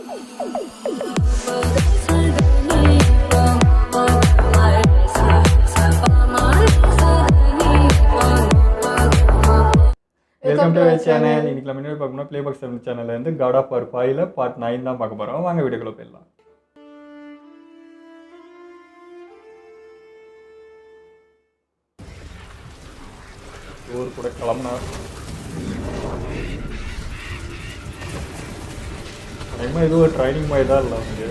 Welcome to my channel. இன்னைக்கு நம்ம என்ன பார்க்கணும், ப்ளே பாக்ஸ் சேனல்ல இருந்து காட் ஆஃப் வார் 5ல பார்ட் 9 தான் பார்க்க போறோம். வாங்க வீடியோக்குள்ள போயிடலாம். ஊர் கூட கிளம்புனார். இது ஒரு ட்ரைனிங் மாதிரி தான் இல்லை அவங்க.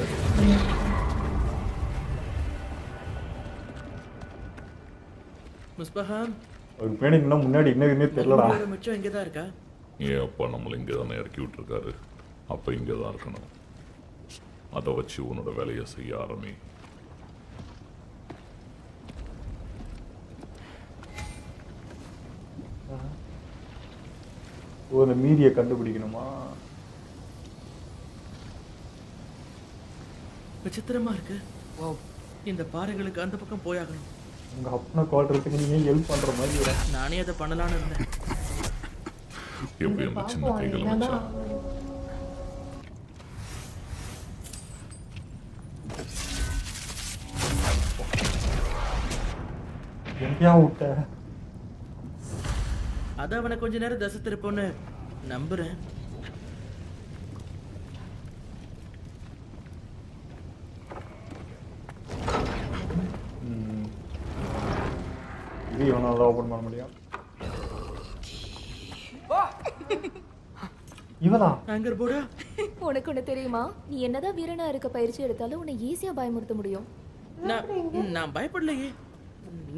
முஸ்பஹான் ஒரு பேணி இன்னும் முன்னாடி என்ன தெரியலடா. மச்சம் இங்கே தான் இருக்கா? ஏன் அப்பா நம்மளை இங்கே தானே இறக்கி விட்டுருக்காரு, அப்போ இங்கே தான் இருக்கணும். அதை வச்சு உன்னோட வேலையை செய்ய ஆரம்பி. அந்த மீதியை கண்டுபிடிக்கணுமா? விசித்திரமா இருக்கு. இந்த பாறைகளுக்கு அந்த பக்கம் போயாகணும். உங்க அப்பனை கால்றதுக்கு நீங்க ஹெல்ப் பண்ற மாதிரி. நானே அதை பண்ணலான்னு இருந்தேன். எப்படி அந்த சின்ன கைகளை வச்சா? எங்கேயா விட்ட? அதை அவனை கொஞ்ச நேரம் தசை திருப்போன்னு நம்புறேன். இது இவனால ஓபன் பண்ண முடியும். இவனா ஆங்கர் போடா. உனக்கு ஒண்ணு தெரியுமா, நீ என்னதான் வீரனா இருக்க பயிற்சி எடுத்தாலும் உன்னை ஈஸியா பயமுறுத்த முடியும். நான் பயப்படலையே.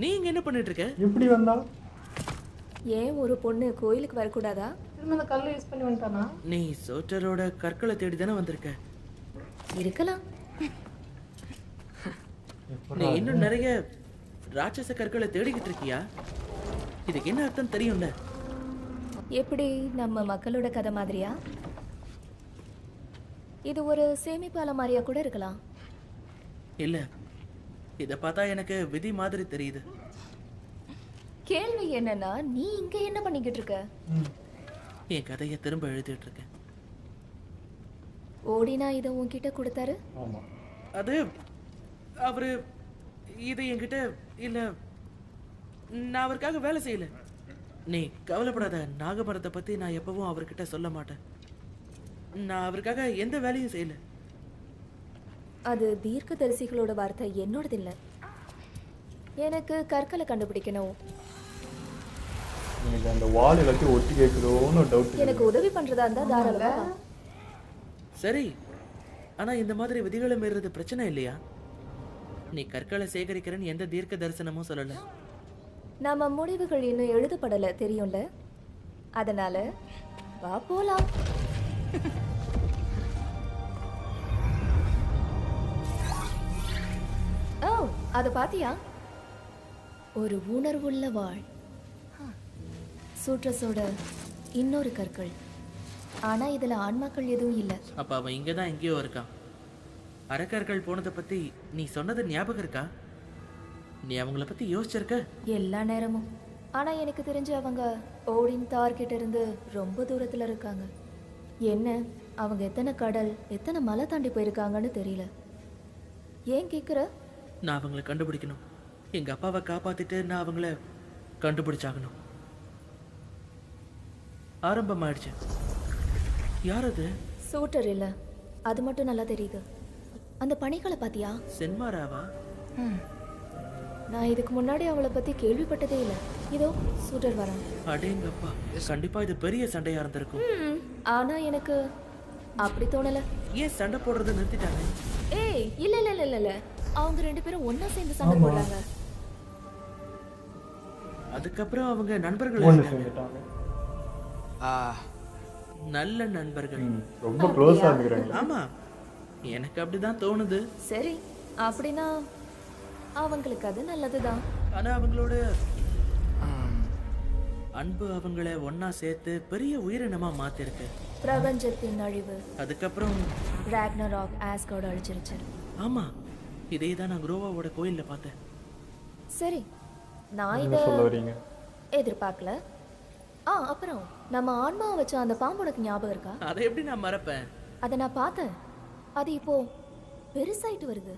நீங்க என்ன பண்ணிட்டு இருக்க? எப்படி வந்தா? ஏன் ஒரு பொண்ணு கோயிலுக்கு வரக்கூடாதா? திரும்ப அந்த கல்லை யூஸ் பண்ணி வந்துட்டானா? நீ சோட்டரோட கற்களை தேடி தானே வந்திருக்க. இருக்கலாம். நீ இன்னும் நிறைய ராட்சச கற்களை தேடிக்கிட்டு இருக்கியா? இதுக்கு என்ன அர்த்தம் தெரியும்ல? எப்படி நம்ம மக்களோட கதை மாதிரியா? இது ஒரு சேமிப்பால மாதிரியா கூட இருக்கலாம். இல்ல, இத பார்த்தா எனக்கு விதி மாதிரி தெரியுது. கேள்வி என்னன்னா, நீ இங்க என்ன பண்ணிக்கிட்டு இருக்க? என் கதையை திரும்ப எழுதிட்டு இருக்கேன். ஓடினா இதை உன்கிட்ட கொடுத்தாரு? ஆமா. அது அவரு இது என்கிட்ட இல்ல, நான் அவருக்காக வேலை செய்யல. நீ கவலைப்படாத, நாகமரத்தை பத்தி நான் எப்பவும் அவர்கிட்ட சொல்ல மாட்டேன். நான் அவருக்காக எந்த வேலையும் செய்யல. அது தீர்க்கதரிசிகளோட வார்த்தை, என்னோடது இல்ல. எனக்கு கற்களை கண்டுபிடிக்கணும். எனக்கு அந்த வால் எல்லாத்தையும் ஒட்டி கேட்குதோன்னு டவுட். எனக்கு உதவி பண்றதா இருந்தா தாராளமா. சரி, ஆனா இந்த மாதிரி விதிகளை மீறது பிரச்சனை இல்லையா? நீ கற்களை சேகரிக்கிறேன்னு எந்த தீர்க்க தரிசனமும் சொல்லல. நம்ம முடிவுகள் இன்னும் எழுதப்படல, தெரியும்ல. அதனால வா போலாம். ஓ, அத பாத்தியா? ஒரு உணர்வுள்ள வாழ். சூட்ரஸோட இன்னொரு கற்கள். ஆனா இதுல ஆன்மாக்கள் எதுவும் இல்ல. அப்ப அவன் இங்கதான் எங்கேயோ இருக்கான். அரக்கர்கள் போனதை பத்தி நீ சொன்னது ஞாபகம் இருக்கா? நீ அவங்கள பத்தி யோசிச்சிருக்க? எல்லா நேரமும். ஆனா எனக்கு தெரிஞ்சு அவங்க ஓடின் தார் கிட்ட இருந்து ரொம்ப தூரத்துல இருக்காங்க. என்ன, அவங்க எத்தனை கடல் எத்தனை மலை தாண்டி போயிருக்காங்கன்னு தெரியல. ஏன் கேக்குற? நான் அவங்கள கண்டுபிடிக்கணும். எங்க அப்பாவை காப்பாத்திட்டு நான் அவங்கள கண்டுபிடிச்சாகணும். ஆரம்பமாயிடுச்சு. யார் அது? சூட்டர் இல்ல, அது மட்டும் நல்லா தெரியுது. அந்த பணிகளை பாத்தியா? சென்மாராவா? நான் இதுக்கு முன்னாடி அவளை பத்தி கேள்விப்பட்டதே இல்ல. இதோ சூட்டர் வரான். அடேங்கப்பா, கண்டிப்பா இது பெரிய சண்டையா இருந்திருக்கும். ஆனா எனக்கு அப்படி தோணல. ஏன் சண்டை போடுறத நிறுத்திட்டாங்க? ஏய், இல்ல இல்ல இல்ல இல்ல, அவங்க ரெண்டு பேரும் ஒன்னா சேர்ந்து சண்டை போடுறாங்க. அதுக்கப்புறம் அவங்க நண்பர்கள் சேர்ந்துட்டாங்க. நல்ல நண்பர்கள். ரொம்ப க்ளோஸா இருக்காங்க. ஆமா, எனக்கு அப்படிதான் தோணுது. சரி, அப்படின்னா அவங்களுக்கு அது நல்லதுதான். ஆனா அவங்களோட அன்பு அவங்கள ஒன்னா சேர்த்து பெரிய உயிரினமா மாத்திருக்கு. பிரபஞ்சத்தின் அழிவு, அதுக்கப்புறம் ராக்னராக் ஆஸ்கார்ட் அழிச்சிருச்சு. ஆமா, இதே தான் நான் குரோவாவோட கோயில்ல பார்த்தேன். சரி, நான் என்ன இத சொல்ல வரீங்க? எதிர்பார்க்கல. அப்புறம் நம்ம ஆன்மாவை வச்ச அந்த பாம்பு உனக்கு ஞாபகம் இருக்கா? அதை எப்படி நான் மறப்பேன்? அதை நான் பார்த்தேன். அது இப்போ பெருசாயிட்டு வருது.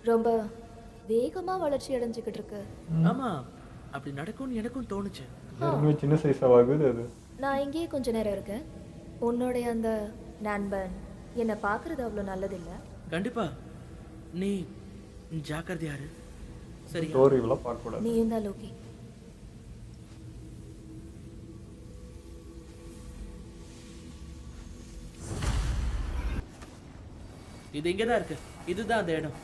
ரொம்ப வேகமா வளர்ச்சி அடைஞ்சுக்கிட்டு இருக்கு. ஆமா, அப்படி நடக்கும்னு எனக்கும் தோணுச்சு. ஏற்கனவே சின்ன சைஸாக ஆகுது அது. நான் இங்கேயே கொஞ்ச நேரம் இருக்கேன். உன்னுடைய அந்த நண்பன் என்னை பார்க்கறது அவ்வளோ நல்லதில்லை. கண்டிப்பா நீ ஜாக்கிரதையா இரு. சரியா? ஸ்டோரி இவ்வளோ பார்க்கக்கூடாது. நீயும் தான் லோகி. இது இங்கதான் இருக்கு. இதுதான் அந்த இடம்.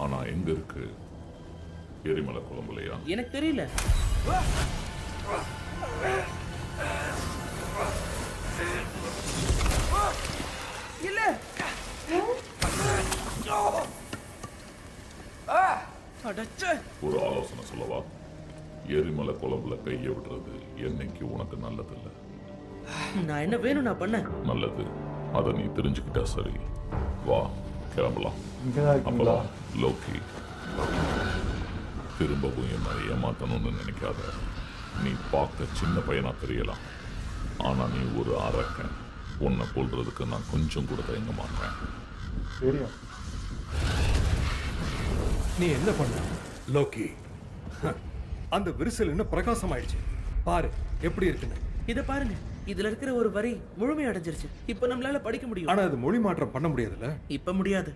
ஆனா எங்க இருக்கு? எரிமலை குழம்புலையா? எனக்கு தெரியல. இல்ல. அடச்சே. ஒரு ஆலோசனை சொல்லவா? எரிமலை குழம்புல கையை விடுறது என்னைக்கு உனக்கு நல்லதில்லை. நான் என்ன வேணும் நான் பண்ண? நல்லது, அதை நீ தெரிஞ்சுக்கிட்டா சரி. வா கிளம்பலாம். இங்கே தான் இருக்கீங்களா? அப்பதான் லோக்கி, திரும்பவும் என்ன ஏமாத்தணும்னு நினைக்காத. நீ பார்க்க சின்ன பையனா தெரியலாம், ஆனா நீ ஒரு அரக்கன். உன்னை கொல்றதுக்கு நான் கொஞ்சம் கூட தயங்க மாட்டேன். தெரியும். நீ என்ன பண்ண லோக்கி? அந்த விரிசல் இன்னும் பிரகாசம் ஆயிடுச்சு. பாரு எப்படி இருக்குன்னு. இத பாருங்க, இதுல இருக்கிற ஒரு வரி முழுமை அடைஞ்சிருச்சு. இப்ப நம்மளால படிக்க முடியும். ஆனா அது மொழி மாற்றம் பண்ண முடியாதுல்ல? இப்ப முடியாது.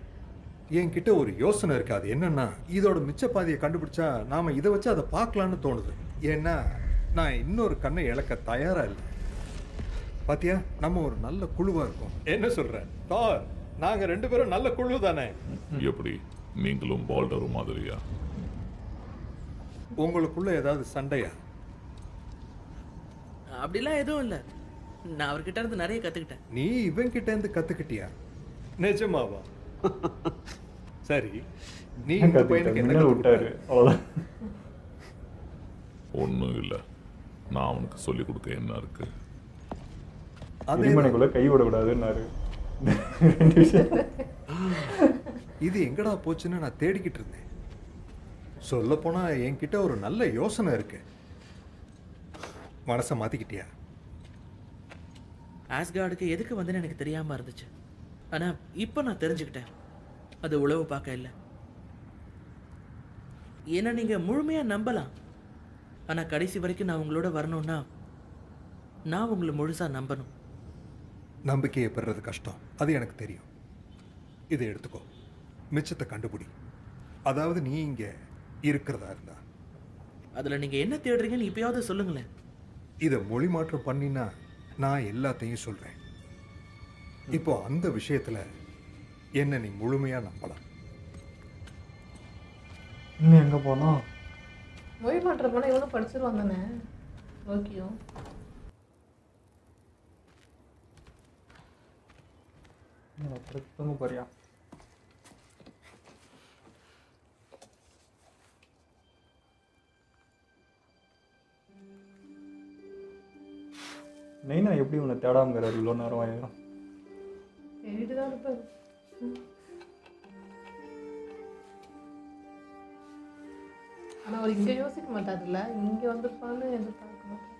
என்கிட்ட ஒரு யோசனை இருக்கு. அது என்னன்னா, இதோட மிச்ச பாதியை கண்டுபிடிச்சா நாம இதை வச்சு அதை பார்க்கலான்னு தோணுது. ஏன்னா நான் இன்னொரு கண்ணை இழக்க தயாரா இல்லை. பாத்தியா, நம்ம ஒரு நல்ல குழுவா இருக்கோம். என்ன சொல்ற தார்? நாங்க 2 பேரும் நல்ல குழு தானே? எப்படி நீங்களும் பால்டரும் மாதிரியா? உங்களுக்குள்ள ஏதாவது சண்டையா? அப்படிலாம் எதுவும் இல்ல. நான் அவர்கிட்ட இருந்து நிறைய கத்துக்கிட்டேன். நீ இவன் கிட்ட இருந்து கத்துக்கிட்டியா? நிஜமாவா? சரி, நீ இந்த பையனுக்கு என்ன மின்னல் கத்துக்கிட்ட? விட்டாரு, அவ்வளோதான். ஒன்றும் இல்லை, நான் அவனுக்கு சொல்லிக் கொடுக்க என்ன இருக்கு? அதே எரிமலைக்குள்ள கை விடக்கூடாதுன்னாரு. 2 விஷயம். இது எங்கடா போச்சுன்னு நான் தேடிக்கிட்டு இருந்தேன். சொல்ல போனா என்கிட்ட ஒரு நல்ல யோசனை இருக்கு. மனசை மாத்திக்கிட்டியா? ஆஸ்கார்டுக்கு எதுக்கு வந்தேன்னு எனக்கு தெரியாம இருந்துச்சு. ஆனா இப்ப நான் தெரிஞ்சுக்கிட்டேன். அது உளவு பார்க்க இல்லை. ஏன்னா நீங்க முழுமையா நம்பலாம். ஆனா கடைசி வரைக்கும் நான் உங்களோட வரணும்னா நான் உங்களை முழுசா நம்பணும். நம்பிக்கையை பெறுறது கஷ்டம், அது எனக்கு தெரியும். இதை எடுத்துக்கோ, மிச்சத்தை கண்டுபிடி. அதாவது நீ இங்க இருக்கிறதா இருந்தா அதுல நீங்க என்ன தேடுறீங்கன்னு இப்பயாவது சொல்லுங்களேன். இதை மொழி மாற்றம் பண்ணினா நான் எல்லாத்தையும் சொல்றேன். இப்போ அந்த விஷயத்துல என்ன நீ முழுமையா நம்பலாம். இன்னும் எங்கே போனோம்? மொழி மாற்றம் போனால் இவனும் படிச்சிருவான் தானே ஓகேயும். தூங்க போறியா? நைனா எப்படி உன்னை தேடாமங்கிறாரு இவ்வளோ நேரம் ஆயிடும்? தேடிட்டு தான் இருப்பாரு. ஆனால் அவர் இங்கே யோசிக்க மாட்டார்ல, இங்கே வந்திருப்பான்னு எதிர்பார்க்க மாட்டார்.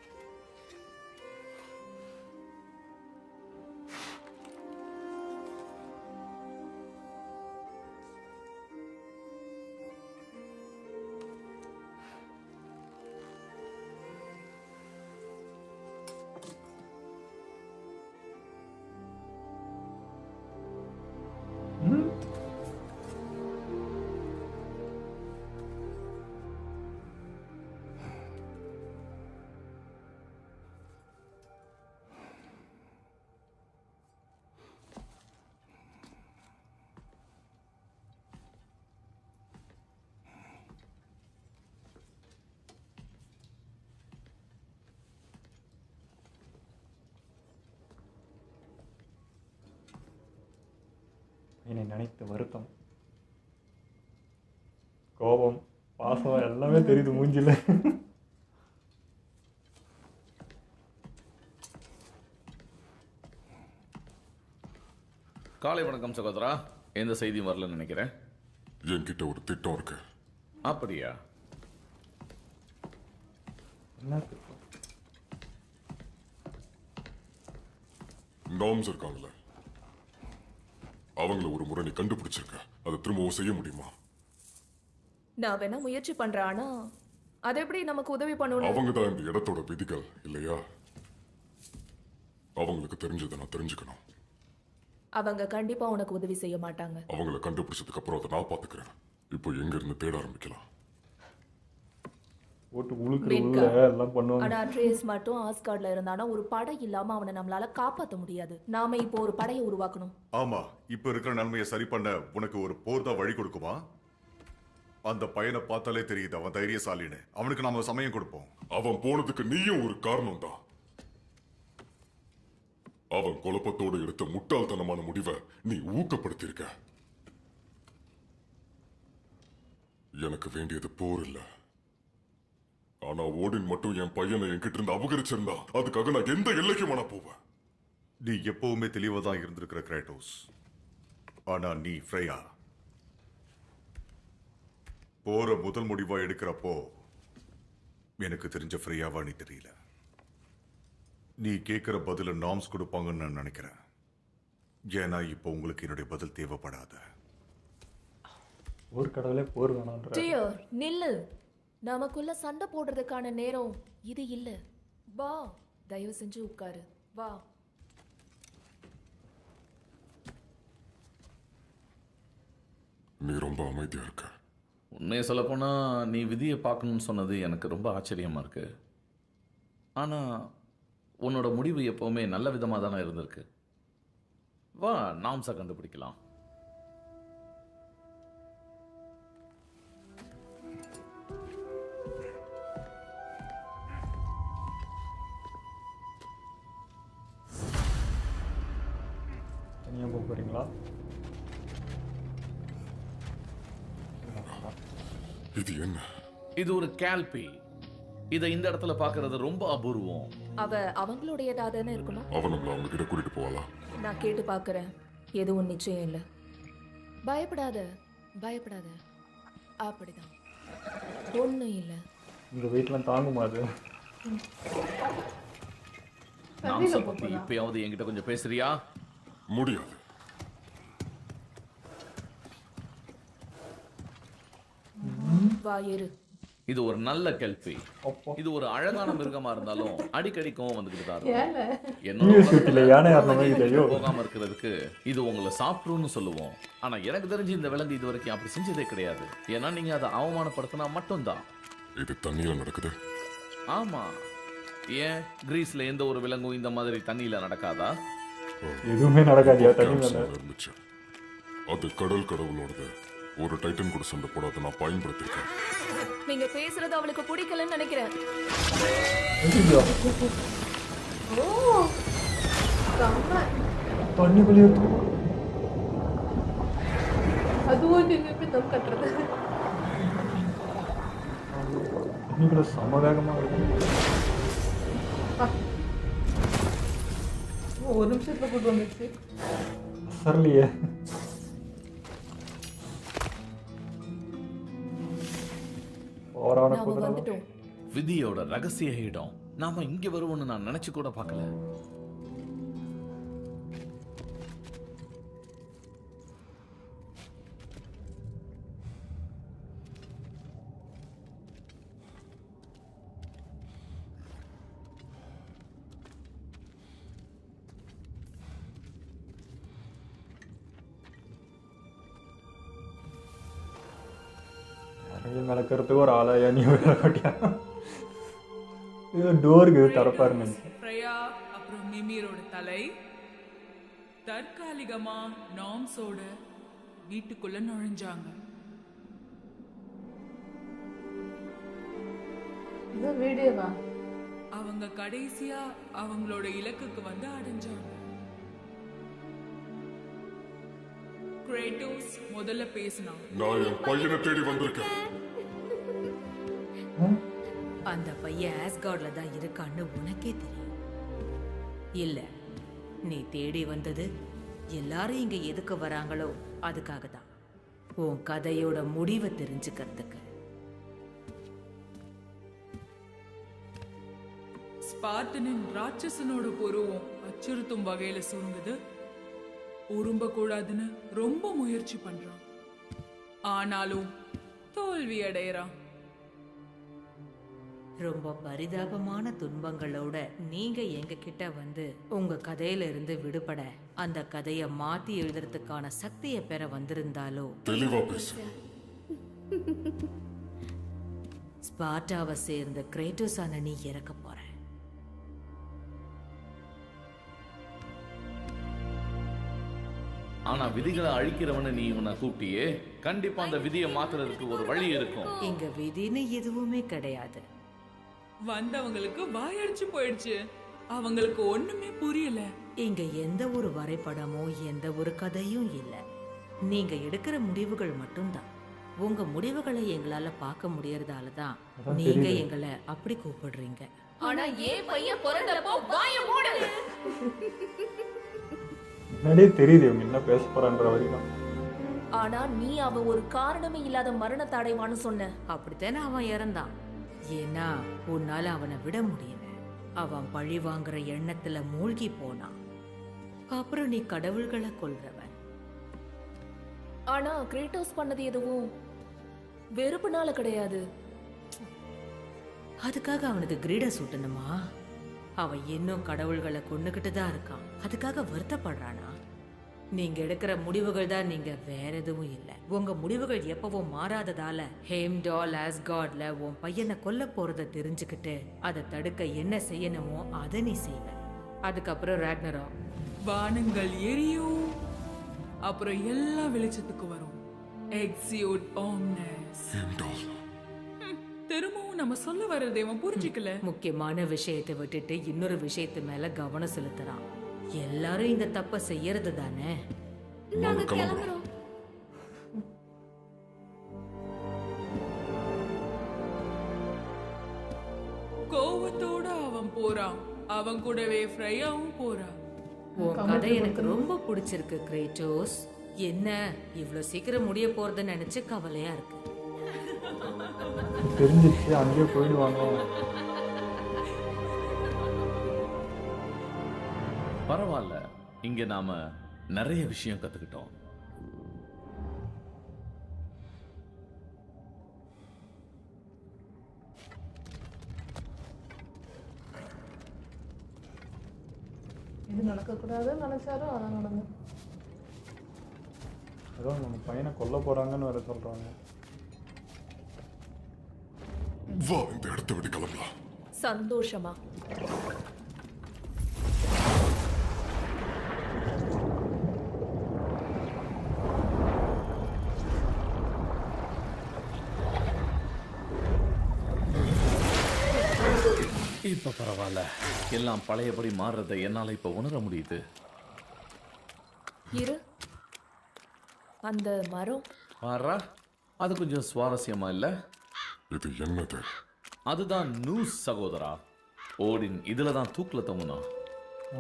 என்னை நினைத்த வருத்தம், கோபம், பாசம் எல்லாமே தெரியுது மூஞ்சில. காலை வணக்கம் சகோதரா. எந்த செய்தியும் வரலன்னு நினைக்கிறேன். என்கிட்ட ஒரு திட்டம் இருக்கு. அப்படியா? என்ன திட்டம்? நார்ம்ஸ் இருக்காங்கல்ல, அவங்கள ஒரு முறை நீ கண்டுபிடிச்சிருக்க. அதை திரும்பவும் செய்ய முடியுமா? நான் வேணா முயற்சி பண்றேன், ஆனா அது எப்படி நமக்கு உதவி பண்ணணும்? அவங்க தான் இந்த இடத்தோட விதிகள் இல்லையா? அவங்களுக்கு தெரிஞ்சதை நான் தெரிஞ்சுக்கணும். அவங்க கண்டிப்பா உனக்கு உதவி செய்ய மாட்டாங்க. அவங்கள கண்டுபிடிச்சதுக்கு அப்புறம் அதை நான் பாத்துக்கிறேன். இப்போ எங்க இருந்து தேட ஆரம்பிக்கலாம்? போட்டு உழுக்குற பின்கா. உள்ள எல்லாம் பண்ணுவாங்க. ஆனா ட்ரேஸ் மட்டும் ஆஸ்கார்ட்ல இருந்தானா ஒரு படை இல்லாம அவனை நம்மளால காப்பாத்த முடியாது. நாம இப்போ ஒரு படையை உருவாக்கணும். ஆமா, இப்ப இருக்கிற நிலைமையை சரி பண்ண உனக்கு ஒரு போர் தான் வழி கொடுக்குமா? அந்த பையனை பார்த்தாலே தெரியுது அவன் தைரியசாலின்னு. அவனுக்கு நாம சமயம் கொடுப்போம். அவன் போனதுக்கு நீயும் ஒரு காரணம் தான். அவன் குழப்பத்தோடு எடுத்த முட்டாள்தனமான முடிவை நீ ஊக்கப்படுத்தியிருக்க. எனக்கு வேண்டியது போர் இல்ல. ஆனா ஓடின் மட்டும் என் பையனை என்கிட்ட இருந்து அபகரிச்சிருந்தா அதுக்காக நான் எந்த எல்லைக்கும் நான் போவேன். நீ எப்பவுமே தெளிவா தான் இருந்திருக்கிற கிரேட்டோஸ். ஆனா நீ ஃப்ரையா போற முதல் முடிவா எடுக்கிறப்போ எனக்கு தெரிஞ்ச ஃப்ரையாவா நீ தெரியல. நீ கேட்கிற பதில நாம்ஸ் கொடுப்பாங்கன்னு நான் நினைக்கிறேன். ஏன்னா இப்போ உங்களுக்கு என்னுடைய பதில் தேவைப்படாத. போர் கடவுளே போர் வேணான்ற. டியர், நில்லு. நமக்குள்ள சண்டை போடுறதுக்கான நேரம் இது இல்ல. வா, தயவு செஞ்சு உட்காரு. வா. நீ ரொம்ப அமைதியா இருக்க. உண்மையை சொல்லப்போனா நீ விதியை பார்க்கணும்னு சொன்னது எனக்கு ரொம்ப ஆச்சரியமா இருக்கு. ஆனா உன்னோட முடிவு எப்பவுமே நல்ல விதமாக தானே இருந்திருக்கு. வா, நாம்ஸை கண்டுபிடிக்கலாம். தனியா போக போறீங்களா? இது என்ன? இது ஒரு கேல்பி. இதை இந்த இடத்துல பார்க்கறது ரொம்ப அபூர்வம். அவங்களுடையதா தானே இருக்கணும். அவன் நம்மள அவங்க கிட்ட கூட்டிட்டு போவாளா? நான் கேட்டு பார்க்கறேன். எதுவும் நிச்சயம் இல்லை. பயப்படாத, பயப்படாத. அப்படிதான், ஒன்றும் இல்லை. இந்த வெயிட்லாம் தாங்குமா அது? நாம்ஸை பத்தி இப்பயாவது என்கிட்ட கொஞ்சம் பேசுறியா? முடியாது. வா, ஏறு. இது ஒரு நல்ல கெல்பி. இது ஒரு அழகான மிருகமா இருந்தாலும் அடிக்கடி கோவம் வந்துகிட்டு தான் இருக்கும். போகாம இருக்கிறதுக்கு இது உங்களை சாப்பிட்டுன்னு சொல்லுவோம். ஆனா எனக்கு தெரிஞ்சு இந்த விலங்கு இது வரைக்கும் அப்படி செஞ்சதே கிடையாது. ஏன்னா நீங்க அதை அவமானப்படுத்தினா மட்டும்தான். இது தண்ணியில நடக்குது. ஆமா, ஏன் கிரீஸ்ல எந்த ஒரு விலங்கும் இந்த மாதிரி தண்ணியில நடக்காதா? எதுவுமே நடக்காதியா தண்ணியில? இருந்துச்சு. அது கடல் கடவுளோடது. ஒரு டைட்டன் கூட சண்டை போடாத நான் பயன்படுத்திருக்கேன். நீங்க பேசுறது அவளுக்கு பிடிக்கலன்னு நினைக்கிறேன். தண்ணிக்குள்ளே அதுவும் எப்படி தம் கட்டுறது? தண்ணிக்குள்ள சம வேகமா இருக்கு. ஒரு நிமிஷத்துல போட்டு வந்துச்சு. சரலையே. விதியோட ரகசிய இடம். நாம இங்க வருவோம்னு நான் நினைச்சு கூட பார்க்கல. விளக்கிறதுக்கு ஒரு ஆளாயா நீ விளக்கட்டியா? இது டோருக்கு திறப்பாருன்னு. ஃப்ரையா அப்புறம் மிமிரோட தலை தற்காலிகமா நாம்ஸோட வீட்டுக்குள்ள நுழைஞ்சாங்க. இது வீடியோவா? அவங்க கடைசியா அவங்களோட இலக்குக்கு வந்து அடைஞ்சாங்க. கிரேட்டோஸ் முதல்ல பேசினான். நான் என் பையனை தேடி வந்திருக்கேன். அந்த பையன் ஆஸ்கார்ட்ல தான் இருக்கான்னு உனக்கே தெரியும். இல்ல, நீ தேடி வந்தது எல்லாரும் இங்க எதுக்கு வராங்களோ அதுக்காக தான். உன் கதையோட முடிவை தெரிஞ்சுக்கிறதுக்கு. ஸ்பார்டனின் ராட்சசனோட பொருவம் அச்சுறுத்தும் வகையில சுருங்குது. உரும்ப கூடாதுன்னு ரொம்ப முயற்சி பண்றான். ஆனாலும் தோல்வி அடையறான். ரொம்ப பரிதாபமான துன்பங்களோட நீங்க எங்க கிட்ட வந்து உங்க கதையில இருந்து விடுபட அந்த கதையை மாத்தி எழுதுறதுக்கான சக்தியை பெற வந்திருந்தாலோ தெளிவா பேசு. ஸ்பார்ட்டாவை சேர்ந்த கிரேட்டோஸான நீ இறக்க போற. ஆனா விதிகளை அழிக்கிறவன நீ இவனை கூப்பிட்டியே, கண்டிப்பா அந்த விதியை மாத்துறதுக்கு ஒரு வழி இருக்கும். இங்க விதின்னு எதுவுமே கிடையாது. வந்தவங்களுக்கு வாயடிச்சு போயிடுச்சு. அவங்களுக்கு ஒண்ணுமே புரியல. இங்க எந்த ஒரு வரைபடமோ எந்த ஒரு கதையும் இல்ல. நீங்க எடுக்கிற முடிவுகள் மட்டும்தான். உங்க முடிவுகளை எங்களால பார்க்க முடியறதால தான் நீங்க எங்களை அப்படி கூப்பிடுறீங்க. ஆனா ஏன் பையன் பிறந்தப்போ வாய மூடு. முன்னாடியே தெரியுது இவங்க என்ன பேச போறான்ற வரைக்கும். ஆனா நீ அவன் ஒரு காரணமே இல்லாத மரணத்தை அடைவான்னு சொன்ன. அப்படித்தானே அவன் இறந்தான். ஏன்னா உன்னால அவனை விட முடியல. அவன் பழி வாங்குற எண்ணத்துல மூழ்கி போனான். அப்புறம் நீ கடவுள்களை கொல்றவன். ஆனா கிரேட்டோஸ் பண்ணது எதுவும் வெறுப்புனால கிடையாது. அதுக்காக அவனுக்கு கிரீடம் சூட்டணுமா? அவன் இன்னும் கடவுள்களை கொண்டுகிட்டு தான் இருக்கான். அதுக்காக வருத்தப்படுறானா? நீங்க எடுக்கிற முடிவுகள் தான், நீங்க வேற எதுவும் இல்லை. உங்க முடிவுகள் எப்பவும் மாறாததால ஹேம்டால் ஆஸ்கார்ட்ல உன் பையனை கொல்ல போறத தெரிஞ்சுக்கிட்டு அதை தடுக்க என்ன செய்யணுமோ அதை நீ செய்வ. அதுக்கப்புறம் ராக்னராக். வானங்கள் எரியும், அப்புறம் எல்லாம் வெளிச்சத்துக்கு வரும். எக்ஸியூட் ஓம்னஸ். திரும்பவும் நம்ம சொல்ல வர்றதை அவன் புரிஞ்சுக்கல. முக்கியமான விஷயத்தை விட்டுட்டு இன்னொரு விஷயத்து மேல கவனம் செலுத்துறான். எல்லாரும் இந்த தப்ப செய்யறது தானே. நாங்க கிளம்புறோம். கோவத்தோட அவன் போறான். அவன் கூடவே ஃப்ரையாவும் போறான். உன் கதை எனக்கு ரொம்ப பிடிச்சிருக்கு கிரேட்டோஸ். என்ன இவ்வளவு சீக்கிரம் முடிய போறதுன்னு நினைச்சு கவலையா இருக்கு. தெரிஞ்சிச்சு அங்கேயே போயிடுவாங்க. பரவாயில்ல, இங்க நாம நிறைய விஷயம் கத்துக்கிட்டோம். இது நடக்கக்கூடாதுன்னு நினைச்சாலும் அதான் நடந்தது. அதான் நம்ம பையனை கொல்ல போறாங்கன்னு வேற சொல்றாங்க. வா, இந்த இடத்தை விட்டு கிளம்பலாம். சந்தோஷமா? இப்ப பரவாயில்ல, எல்லாம் பழையபடி மாறுறதை என்னால இப்ப உணர முடியுது. இரு, அந்த மரம் பாரா, அது கொஞ்சம் சுவாரஸ்யமா இல்ல? இது என்னது? அதுதான் நூஸ் சகோதரா. ஓடின் இதுல தான் தூக்குல தொங்குனா.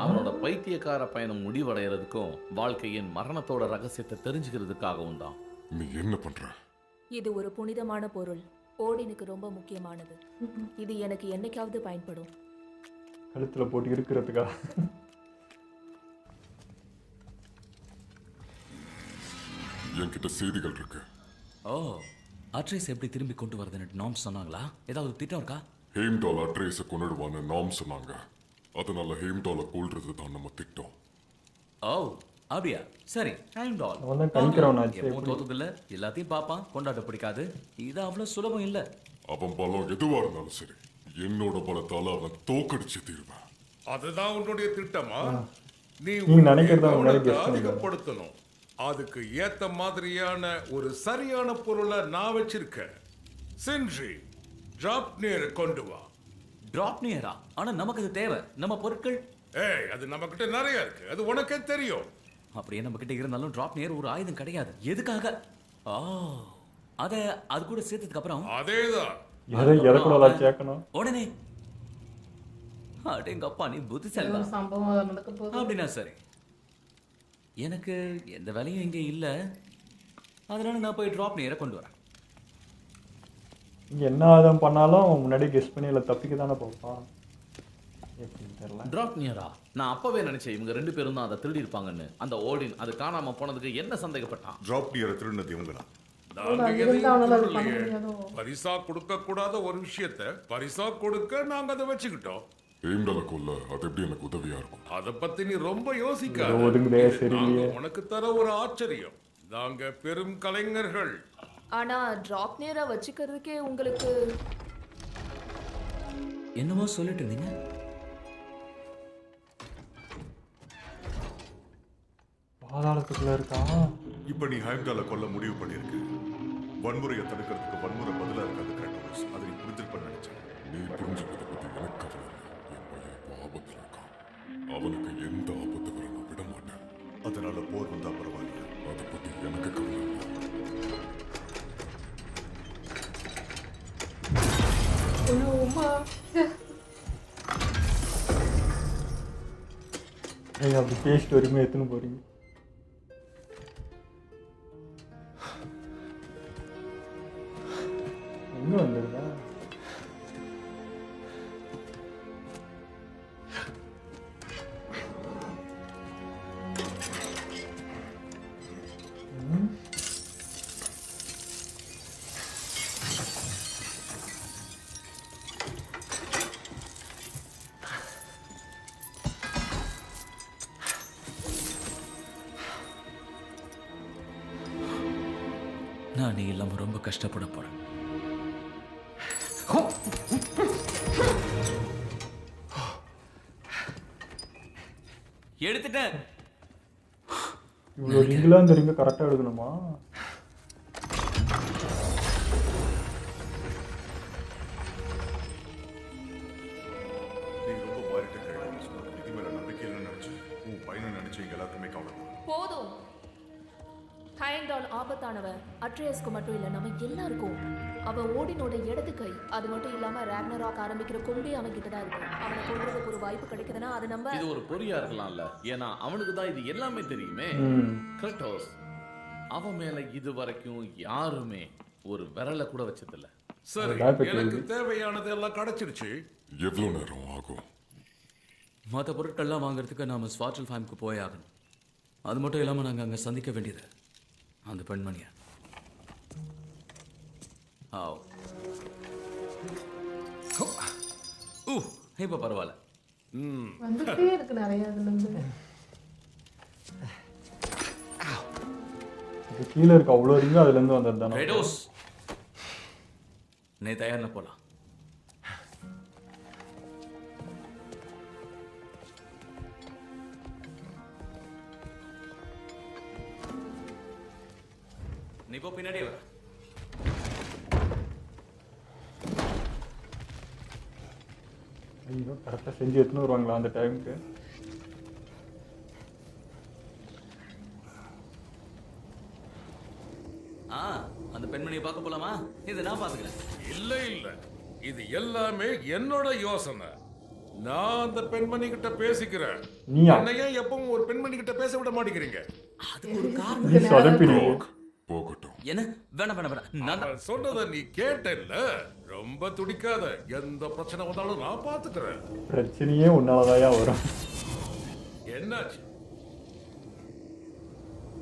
அவனோட பைத்தியக்கார பயணம் முடிவடைகிறதுக்கும் வாழ்க்கையின் மரணத்தோட ரகசியத்தை தெரிஞ்சுக்கிறதுக்காகவும் தான். நீ என்ன பண்ற? இது ஒரு புனிதமான பொருள். ஓடினுக்கு ரொம்ப முக்கியமானது. இது எனக்கு என்னைக்காவது பயன்படும். கழுத்துல போட்டு இருக்கிறதுக்கா? என்கிட்ட செய்திகள் இருக்கு. ஓ, அட்ரஸ் எப்படி திரும்பி கொண்டு வரதுன்னு நார்ம் சொன்னாங்களா? ஏதாவது திட்டம் இருக்கா? ஹேம்டால் அட்ரஸை கொண்டுடுவான்னு நார்ம் சொன்னாங்க. அதனால ஹேம்டாலை கொல்றது தான் நம்ம திட்டம். ஓ, அப்படியா? சரி, ஹேம்டால் அவன் கணிக்கிறவனாச்சு. எப்பவும் தோத்ததில்ல, எல்லாத்தையும் பார்ப்பான், கொண்டாட்ட பிடிக்காது. இது அவ்வளவு சுலபம் இல்ல. அவன் பலம் எதுவா இருந்தாலும் சரி, என்னோட பலத்தால அவன் தோக்கடிச்சு தீர்வேன். அதுதான் உன்னுடைய திட்டமா? நீ நினைக்கிறதா அதிகப்படுத்தணும். அதுக்கு ஏத்த மாதிரியான ஒரு சரியான பொருளை நான் வச்சிருக்கேன். சின்ஜி, டிராப்னியர் கொண்டு வா. டிராப்னியரா? ஆனா நமக்கு அது தேவை. நம்ம பொருட்கள் அது நம்ம கிட்ட நிறைய இருக்கு. அது உனக்கே தெரியும். அப்படியே நம்ம கிட்ட இருந்தாலும் டிராப்னியர் ஒரு ஆயுதம் கிடையாது. எதுக்காக? ஓ, அது கூட சேர்த்ததுக்கு அப்புறம் அதேதான் உடனே அடேங்கப்பா, நீ புத்திசாலி தான். சம்பவம் நடக்க போகுது அப்படின்னா சரி. எனக்கு எந்த வேலையும் இங்கே இல்லை, அதனால நான் போய் டிராப்னியரை கொண்டு வரேன். இங்கே என்ன ஆதம் பண்ணாலும் அவன் முன்னாடி கெஸ் பண்ணி இல்லை தப்பிக்க தானே பார்ப்பான். எப்படின்னு தெரியல. டிராப்னியரா? நான் அப்பவே நினைச்சேன் இவங்க 2 பேரும் தான் அதை திருடி இருப்பாங்கன்னு. அந்த ஓடின் அது காணாம போனதுக்கு என்ன சந்தேகப்பட்டான்? டிராப்னியரை திருடினது இவங்களா? நாங்க எதையும் திருடலையே. பரிசா கொடுக்க கூடாத ஒரு விஷயத்தை பரிசா கொடுக்க நாங்க அதை வச்சுக்கிட்டோம். எய்ம்டலை கொல்ல அது எப்படி எனக்கு உதவியா இருக்கும்? அத பத்தி நீ ரொம்ப யோசிக்காத. இதோ ஒதுங்குதே, இது சரியில்லையே. நாங்க உனக்கு தர ஒரு ஆச்சரியம். நாங்க பெரும் கலைஞர்கள். ஆனா டிராப் நேரா வச்சுக்கிறதுக்கே உங்களுக்கு என்னமோ சொல்லிட்டு இருந்தீங்க. பாதாளத்துக்குள்ள இருக்கா? இப்ப நீ ஹைம்டால கொல்ல முடிவு பண்ணிருக்க. வன்முறையை தடுக்கிறதுக்கு வன்முறை பதிலா இருக்காது கிராட்டோஸ். அதை நீ புரிஞ்சிருப்பன்னு நினைச்சேன். நீ புரிஞ்சுக்கிறத பத்தி எனக்கு கவலை இல்லை. என் பையன் இப்போ ஆபத்துல இருக்கான். அவனுக்கு எந்த ஆபத்து வர நான் விட மாட்டேன். அதனால போர் வந்தா பரவாயில்லையா? அதை பத்தி எனக்கு கவலை இல்லை. ஏய், அப்படி பேசிட்டு வரையுமே எத்தனை போறீங்க? எங்க வந்துருக்கா? நான் நீ இல்லாம ரொம்ப கஷ்டப்பட போறேன். எடுத்துட்டேன். இவ்வளோ ரிங்கெலாம் இந்த ரிங்கை கரெக்டாக எடுக்கணுமா? நீ ரொம்ப மாறிட்ட கிராட்டோஸ். உனக்கு விதி மேல நம்பிக்கை இல்லைன்னு நினைச்சேன். உன் பையனை நினைச்சு எங்க எல்லாருக்குமே கவலை. போதும். ஹைண்டால் ஆபத்தானவ அட்ரியஸ்க்கு மட்டும் இல்ல, நம்ம எல்லாருக்கும். அவன் ஓடினோட இடது கை. அது மட்டும் இல்லாம ராக்னராக் ஆரம்பிக்கிற கொம்பே அவன் கிட்ட தான் இருக்கு. அவனை கொல்றதுக்கு ஒரு வாய்ப்பு கிடைக்குதுன்னா அது நம்ம இது ஒரு பொறியா இருக்கலாம்ல. ஏன்னா அவனுக்கு தான் இது எல்லாமே தெரியுமே. கிராட்டோஸ் அவன் மேல இது வரைக்கும் யாருமே ஒரு விரல கூட வச்சதில்ல. சரி, எனக்கு தேவையானது எல்லாம் கிடைச்சிருச்சு. எவ்வளவு நேரம் ஆகும்? மற்ற பொருட்கள்லாம் வாங்குறதுக்கு நாம ஸ்வாட்டல் ஃபேம்க்கு போய் ஆகணும். அது மட்டும் இல்லாமல் நாங்கள் அங்கே சந்திக்க வேண்டியது அந்த பெண்மணியா. இப்போ பரவாயில்ல. வந்துட்டே இருக்கு நிறைய அதுல இருந்து. கீழே இருக்க அவ்வளோ ரிங்கு அதுல இருந்து வந்தது தானே. ரெடோஸ் நீ தயார்னா போலாம். நீ போ, பின்னாடியே வர. ஐயோ, கரெக்டாக செஞ்சு எடுத்துன்னு வருவாங்களா அந்த டைமுக்கு? அந்த பெண்மணியை பார்க்க போலாமா? இதை நான் பார்த்துக்கிறேன். இல்ல இல்ல, இது எல்லாமே என்னோட யோசனை. நான் அந்த பெண்மணி கிட்ட பேசிக்கிறேன். என்னையே எப்பவும் ஒரு பெண்மணி கிட்ட பேச விட மாட்டேங்கிறீங்க. அதுக்கு ஒரு காரணம். போகட்டும். என்ன? வேணாம் வேணாம் வேணாம். நான் சொன்னதை நீ கேட்டல்ல. ரொம்ப துடிக்காத. எந்த பிரச்சனை வந்தாலும் நான் பாத்துக்கிறேன். பிரச்சனையே உன்னாலதாயா வரும். என்னாச்சு?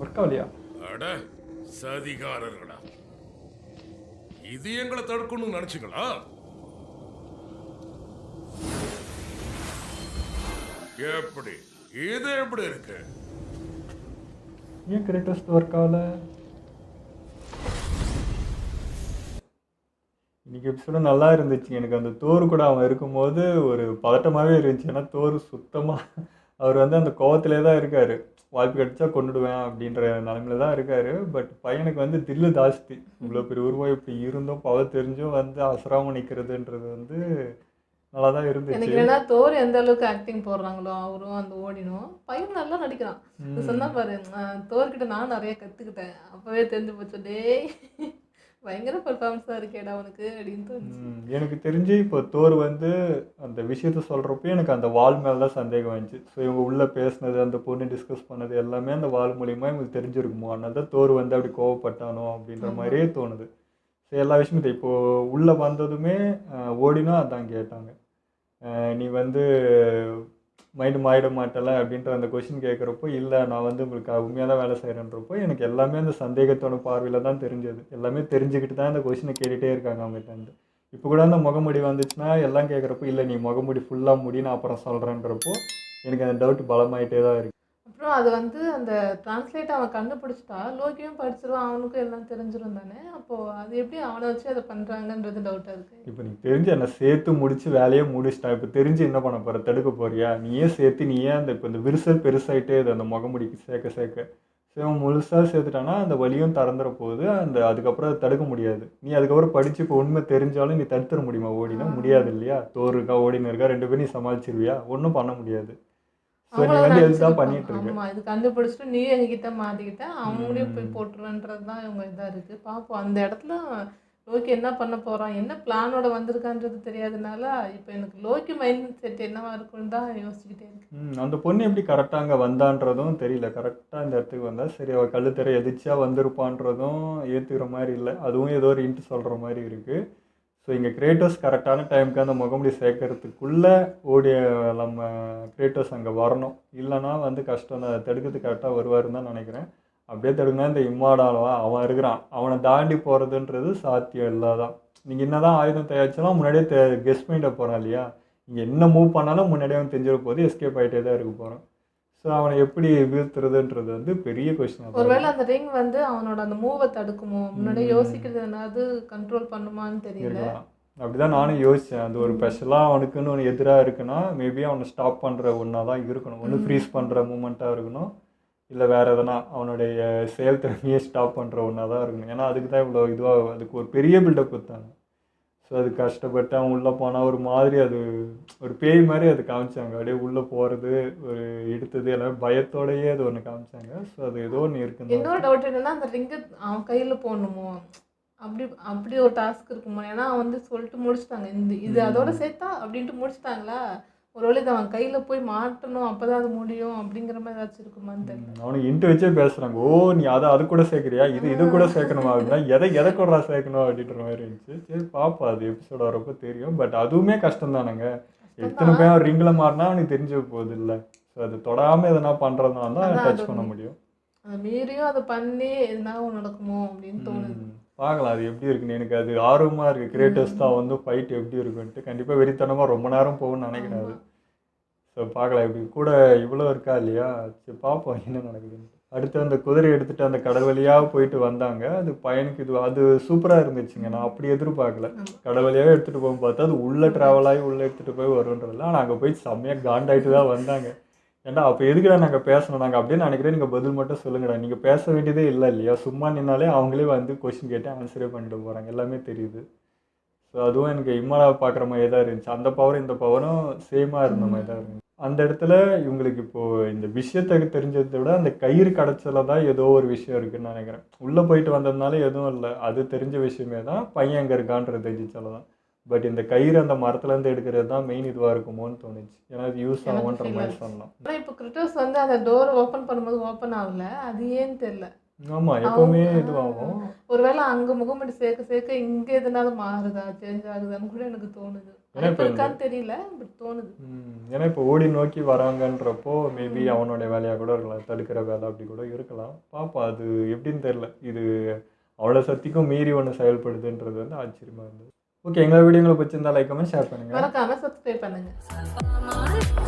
ஒர்க் ஆகலையா? அட சதிகாரர்களா, இது எங்களை தடுக்கணும்னு நினைச்சுங்களா? எப்படி இது எப்படி இருக்கு? ஏன் கிரேட்டஸ் ஒர்க் ஆகல? இன்னைக்கு எபிசோட நல்லா இருந்துச்சு. எனக்கு அந்த தோர் கூட அவன் இருக்கும்போது ஒரு பதட்டமாகவே இருந்துச்சு. ஏன்னா தோர் சுத்தமாக அவர் வந்து அந்த கோவத்திலே தான் இருக்கார். வாய்ப்பு கிடைச்சா கொண்டுடுவேன் அப்படின்ற நிலமையில தான் இருக்கார். பட் பையனுக்கு வந்து தில்லு ஜாஸ்தி. இவ்வளோ பெரிய உருவம் இப்படி இருந்தும் பவர் தெரிஞ்சும் வந்து அசராமல் நிற்கிறதுன்றது வந்து நல்லா தான் இருந்துச்சு. எனக்கு என்னன்னா தோர் எந்த அளவுக்கு ஆக்டிங் போடுறாங்களோ அவரும் அந்த ஓடினும் பையன் நல்லா நடிக்கிறான். சொன்னா பாரு, தோர்கிட்ட நான் நிறைய கற்றுக்கிட்டேன். அப்போவே தெரிஞ்சு போச்சு, டேய் பயங்கர பர்ஃபார்மன்ஸாக இருக்கேடா அவனுக்கு அப்படின்னு தோணுச்சு. எனக்கு தெரிஞ்சு இப்போ தோர் வந்து அந்த விஷயத்த சொல்கிறப்போ எனக்கு அந்த வால் மேலே தான் சந்தேகம் வந்துச்சு. ஸோ இவங்க உள்ளே பேசினது, அந்த பொண்ணு டிஸ்கஸ் பண்ணது எல்லாமே அந்த வால் மூலியமாக இவங்களுக்கு தெரிஞ்சிருக்குமோ. அதனால தான் தோர் வந்து அப்படி கோவப்பட்டானோ அப்படின்ற மாதிரியே தோணுது. ஸோ எல்லா விஷயமும் இப்போது உள்ளே வந்ததுமே ஓடினா அதான் கேட்டாங்க. நீ வந்து மைண்டு மாறிட மாட்டல அப்படின்ற அந்த கொஷின் கேட்குறப்போ, இல்லை நான் வந்து உங்களுக்கு உண்மையாக தான் வேலை செய்கிறேன்றப்போ எனக்கு எல்லாமே அந்த சந்தேகத்தோட பார்வையில் தான் தெரிஞ்சது. எல்லாமே தெரிஞ்சுக்கிட்டு தான் அந்த கொஷினை கேட்டுகிட்டே இருக்காங்க அவங்ககிட்ட. இப்போ கூட அந்த முகமுடி வந்துச்சுன்னா எல்லாம் கேட்குறப்போ, இல்லை நீ முகமுடி ஃபுல்லாக முடி நான் அப்புறம் சொல்கிறேன்றப்போ எனக்கு அந்த டவுட் பலமாயிட்டே தான் இருக்குது. அப்புறம் அது வந்து அந்த டிரான்ஸ்லேட் அவன் கண்டுபிடிச்சிட்டா லோக்கியும் படிச்சிருவான், அவனுக்கும் எல்லாம் தெரிஞ்சிரும் தானே. அப்போது அது எப்படி அவனை வச்சு அதை பண்ணுறாங்கன்றது டவுட்டாக இருக்குது. இப்போ நீ தெரிஞ்சு என்ன சேர்த்து முடிச்சு வேலையே முடிச்சிட்டா, இப்போ தெரிஞ்சு என்ன பண்ண போகிற? தடுக்க போறியா? நீயே சேர்த்து நீயே அந்த இப்போ இந்த விரிசல் பெருசாயிட்டே இது அந்த முகமுடிக்கு சேர்க்க அவன் முழுசாக சேர்த்துட்டானா அந்த வலியும் திறந்துட போகுது. அதுக்கப்புறம் அதை தடுக்க முடியாது. நீ அதுக்கப்புறம் படித்து இப்போ உண்மை தெரிஞ்சாலும் நீ தடுத்துட முடியுமா? ஓடினா முடியாது இல்லையா? தோறு இருக்கா ஓடினு இருக்கா 2 பேரும் நீ சமாளிச்சிருவியா? ஒன்றும் பண்ண முடியாது. ஸோ நீ வந்து எதுதான் பண்ணிட்டு இருக்க? ஆமாம், இது கண்டுபிடிச்சிட்டு நீ எங்ககிட்ட மாட்டிக்கிட்ட அவங்களையும் போய் போட்டுருன்றது தான் இவங்க இதாக இருக்குது. பார்ப்போம் அந்த இடத்துல லோக்கி என்ன பண்ண போகிறான், என்ன பிளானோட வந்திருக்கான்றது தெரியாதனால இப்போ எனக்கு லோக்கி மைண்ட் செட் என்னவா இருக்குன்னு தான் யோசிச்சுக்கிட்டே இருக்கு. அந்த பொண்ணு எப்படி கரெக்டாக அங்கே வந்தான்றதும் தெரியல. கரெக்டாக இந்த இடத்துக்கு வந்தால் சரி அவள் கழுத்தரை எதிர்ச்சியாக வந்திருப்பான்றதும் ஏற்றுக்கிற மாதிரி இல்லை. அதுவும் ஏதோ ஒரு இன்ட்டு சொல்கிற மாதிரி இருக்குது. ஸோ இங்கே கிரேட்டோஸ் கரெக்டான டைமுக்கு அந்த முகமுடி சேர்க்கறதுக்குள்ளே நம்ம கிரேட்டோஸ் அங்கே வரணும். இல்லைனா வந்து கஷ்டம் தான். அதை தடுக்கிறதுக்கு கரெக்டாக வருவாருன்னு தான் நினைக்கிறேன். அப்படியே தடுக்குனா இந்த இம்மாடாலவா அவன் இருக்கிறான், அவனை தாண்டி போகிறதுன்றது சாத்தியம் இல்லாதான். நீங்கள் என்ன தான் ஆயுதம் தயாரிச்சாலும் முன்னாடியே கெஸ் பண்ணிட்டு போகிறான் இல்லையா? இங்கே என்ன மூவ் பண்ணாலும் முன்னாடியே அவன் தெரிஞ்சிட போது எஸ்கேப் ஆகிட்டே தான் இருக்க போகிறான். ஸோ அவனை எப்படி வீழ்த்துறதுன்றது வந்து பெரிய கொஸ்டின். ஒருவேளை அந்த ரிங் வந்து அவனோட அந்த மூவை தடுக்குமோ, முன்னாடியே யோசிக்கிறது என்னது கண்ட்ரோல் பண்ணுமான்னு தெரியல. அப்படிதான் நானும் யோசித்தேன். அது ஒரு ஸ்பெஷலாக அவனுக்குன்னு ஒன்று எதிராக இருக்குன்னா மேபி அவனை ஸ்டாப் பண்ணுற ஒன்றா தான் இருக்கணும். ஒன்று ஃப்ரீஸ் பண்ணுற மூமெண்ட்டாக இருக்கணும், இல்லை வேறு எதனா அவனுடைய செயல் திறமையை ஸ்டாப் பண்ணுற ஒன்றா தான் இருக்கணும். ஏன்னா அதுக்கு தான் இவ்வளோ இதுவாக அதுக்கு ஒரு பெரிய பில்டப் கொடுத்தாங்க. ஸோ அது கஷ்டப்பட்டு அவன் உள்ளே போனால் ஒரு மாதிரி அது ஒரு பேய் மாதிரி அது காமிச்சாங்க. அப்படியே உள்ளே போகிறது ஒரு எடுத்தது எல்லாமே பயத்தோடையே அது ஒன்று காமிச்சாங்க. ஸோ அது ஏதோ ஒன்று இருக்குது. இன்னொரு டவுட் என்னன்னா அந்த ரிங்கை அவன் கையில் போடணுமோ, அப்படி ஒரு டாஸ்க் இருக்குமோ. ஏன்னா அவன் வந்து சொல்லிட்டு முடிச்சுட்டாங்க இது அதோட சேர்த்தா அப்படின்ட்டு முடிச்சுட்டாங்களா. ஒருவேளை இதை அவன் கையில் போய் மாட்டணும் அப்போ தான் அது முடியும் அப்படிங்கிற மாதிரி ஏதாச்சும் இருக்குமான்னு தெரியல. அவனுக்கு இன்ட்டு வச்சே பேசுகிறாங்க. ஓ நீ அது கூட சேர்க்குறியா, இது கூட சேர்க்கணுமா அப்படின்னா எதை கூட சேர்க்கணும் அப்படின்ற மாதிரி இருந்துச்சு. சரி பாப்பா அது எபிசோட வரப்போ தெரியும். பட் அதுவுமே கஷ்டம் தானேங்க. எத்தனை பேர் ரிங்கில் மாறினா அவனுக்கு தெரிஞ்ச போகுது இல்லை. ஸோ அது தொடாமல் எதனா பண்ணுறதுனால தான் டச் பண்ண முடியும். அதை மீறியும் அதை பண்ணி எதுனா நடக்குமோ அப்படின்னு தோணுது. பார்க்கலாம் அது எப்படி இருக்குன்னு. எனக்கு அது ஆர்வமாக இருக்குது. கிரேட்டஸ் தான் வந்து ஃபைட் எப்படி இருக்குன்ட்டு. கண்டிப்பாக வெறித்தனமாக ரொம்ப நேரம் போகும்னு நினைக்கிறேன் அது. ஸோ பார்க்கலாம் எப்படி கூட இவ்வளோ இருக்கா இல்லையா. சரி பார்ப்போம் என்ன நடக்குதுன்னு. அடுத்து அந்த குதிரை எடுத்துகிட்டு அந்த கடல் வழியாக போயிட்டு வந்தாங்க. அது பையனுக்கு அது சூப்பராக இருந்துச்சுங்க. நான் அப்படி எதிர்பார்க்கல. கடல் வழியாகவே எடுத்துகிட்டு போகும் பார்த்தா அது உள்ளே ட்ராவல் ஆகி உள்ளே எடுத்துகிட்டு போய் வருன்றதுல. ஆனால் அங்கே போய் செம்மையாக காண்டாயிட்டு தான் வந்தாங்க. ஏன்டா அப்போ எதுக்குடா நாங்கள் பேசணும் நாங்கள் அப்படின்னு நினைக்கிறேன். நீங்கள் பதில் மட்டும் சொல்லுங்கடா. நீங்கள் பேச வேண்டியதே இல்லை இல்லையா. சும்மா நின்னாலே அவங்களே வந்து கொஸ்டின் கேட்டு ஆன்சரே பண்ணிட்டு போகிறாங்க. எல்லாமே தெரியுது. ஸோ அதுவும் எனக்கு இம்மாவை பார்க்குற மாதிரி தான் இருந்துச்சு. அந்த பவரும் இந்த பவரும் சேமாக இருந்த மாதிரி தான் இருந்துச்சு. அந்த இடத்துல இவங்களுக்கு இப்போது இந்த விஷயத்தை தெரிஞ்சதை விட அந்த கயிறு கிடச்சல தான் ஏதோ ஒரு விஷயம் இருக்குதுன்னு நினைக்கிறேன். உள்ளே போயிட்டு வந்ததுனால எதுவும் இல்லை. அது தெரிஞ்ச விஷயமே தான். பையன் எங்கே இருக்கான்றது தெரிஞ்சிச்சால தான். பட் இந்த கயிறு அந்த மரத்துலேருந்து எடுக்கிறது தான் மெயின் இதுவாக இருக்குமோன்னு தோணுச்சு. ஏன்னா அது யூஸ் ஆகுன்ற மாதிரி சொல்லலாம். ஆனால் இப்போ கிரிட்டோஸ் வந்து அந்த டோர் ஓப்பன் பண்ணும்போது ஓப்பன் ஆகல. அது ஏன்னு தெரியல. ஆமாம் எப்போவுமே இதுவாகும். ஒருவேளை அங்கே முகமுடி சேர்க்க இங்கே எதுனாலும் மாறுதா சேஞ்ச் ஆகுதான்னு கூட எனக்கு தோணுது. இருக்கான்னு தெரியல பட் தோணுது. ஏன்னா இப்போ ஓடி நோக்கி வராங்கன்றப்போ மேபி அவனுடைய வேலையாக கூட இருக்கலாம். தடுக்கிற வேலை அப்படி கூட இருக்கலாம். பாப்பா அது எப்படின்னு தெரியல. இது அவ்வளோ சக்திக்கும் மீறி ஒன்று செயல்படுதுன்றது வந்து ஆச்சரியமாக இருந்தது. ஓகே எங்கள் வீடியோங்களை பிடிச்சிருந்தா லைக் கமெண்ட் ஷேர் பண்ணுங்கள். மறக்காம சப்ஸ்கிரைப் பண்ணுங்கள்.